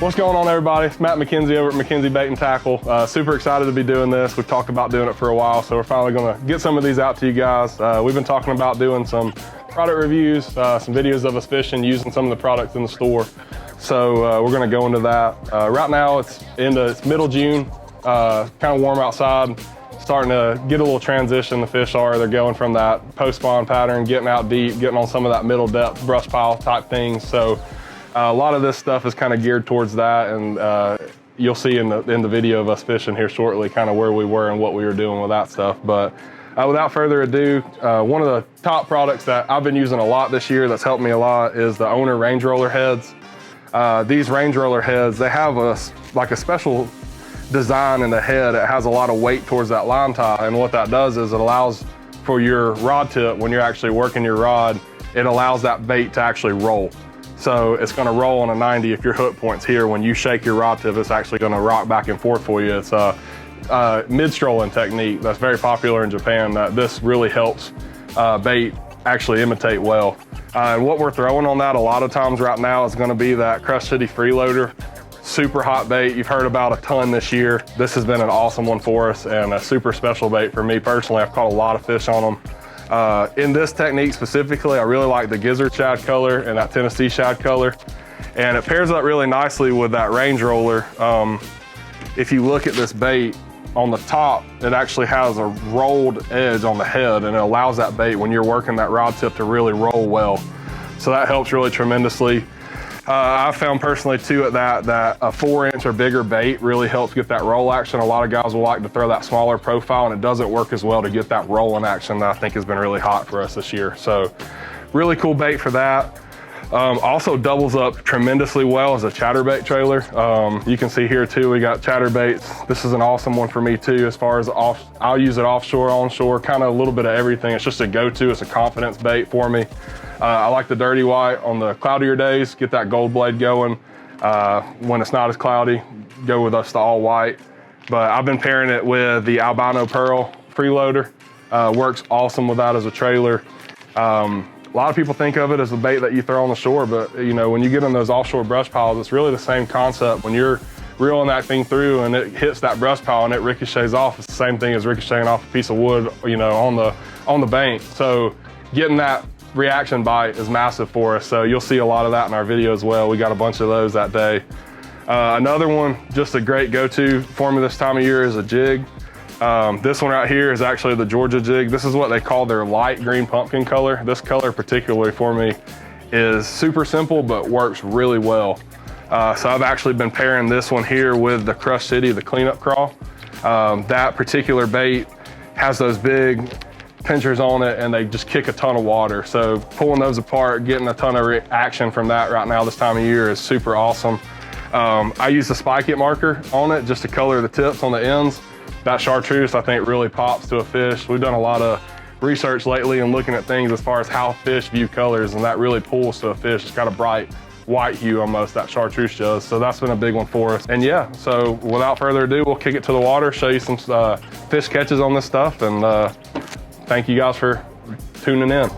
What's going on, everybody? It's Matt McKenzie over at McKenzie Bait and Tackle. Super excited to be doing this. We've talked about doing it for a while, so we're finally going to get some of these out to you guys. We've been talking about doing some product reviews, some videos of us fishing, using some of the products in the store. So we're going to go into that. Right now it's middle June, kind of warm outside. Starting to get a little transition, the fish are. They're going from that post-spawn pattern, getting out deep, getting on some of that middle depth brush pile type things. So a lot of this stuff is kind of geared towards that, and you'll see in the video of us fishing here shortly kind of where we were and what we were doing with that stuff. But without further ado, one of the top products that I've been using a lot this year that's helped me a lot is the Owner range roller heads. These range roller heads, they have a special design in the head. It has a lot of weight towards that line tie, and what that does is it allows for your rod tip, when you're actually working your rod, it allows that bait to actually roll. So it's going to roll on a 90 if your hook point's here. When you shake your rod tip, it's actually going to rock back and forth for you. It's a mid-strolling technique that's very popular in Japan. This really helps bait actually imitate well. And what we're throwing on that a lot of times right now is going to be that Crush City freeloader. Super hot bait. You've heard about a ton this year. This has been an awesome one for us and a super special bait for me personally. I've caught a lot of fish on them. In this technique specifically, I really like the gizzard shad color and that Tennessee shad color. And it pairs up really nicely with that range roller. If you look at this bait, on the top, it actually has a rolled edge on the head, and it allows that bait, when you're working that rod tip, to really roll well. So that helps really tremendously. I found personally too that a 4-inch or bigger bait really helps get that roll action. A lot of guys will like to throw that smaller profile, and it doesn't work as well to get that rolling action that I think has been really hot for us this year. So really cool bait for that. Also doubles up tremendously well as a chatterbait trailer. You can see here too, we got chatterbaits. This is an awesome one for me too, as far as I'll use it offshore, onshore, kind of a little bit of everything. It's just a go-to, it's a confidence bait for me. I like the dirty white on the cloudier days, get that gold blade going. When it's not as cloudy, go with us the all white. But I've been pairing it with the albino pearl freeloader. Works awesome with that as a trailer. A lot of people think of it as a bait that you throw on the shore, but you know, when you get in those offshore brush piles, it's really the same concept. When you're reeling that thing through and it hits that brush pile and it ricochets off, it's the same thing as ricocheting off a piece of wood, you know, on the bank. So getting that reaction bite is massive for us. So you'll see a lot of that in our video as well. We got a bunch of those that day. Another one, just a great go-to for me this time of year, is a jig. This one right here is actually the Georgia jig. This is what they call their light green pumpkin color. This color particularly for me is super simple, but works really well. So I've actually been pairing this one here with the Crush City, the cleanup crawl. That particular bait has those big pinchers on it, and they just kick a ton of water. So pulling those apart, getting a ton of action from that right now this time of year is super awesome. I use the spike it marker on it just to color the tips on the ends. That chartreuse, I think, really pops to a fish. We've done a lot of research lately and looking at things as far as how fish view colors, and that really pulls to a fish. It's got a bright white hue almost, that chartreuse does. So that's been a big one for us. And yeah, so without further ado, we'll kick it to the water, show you some fish catches on this stuff, and thank you guys for tuning in.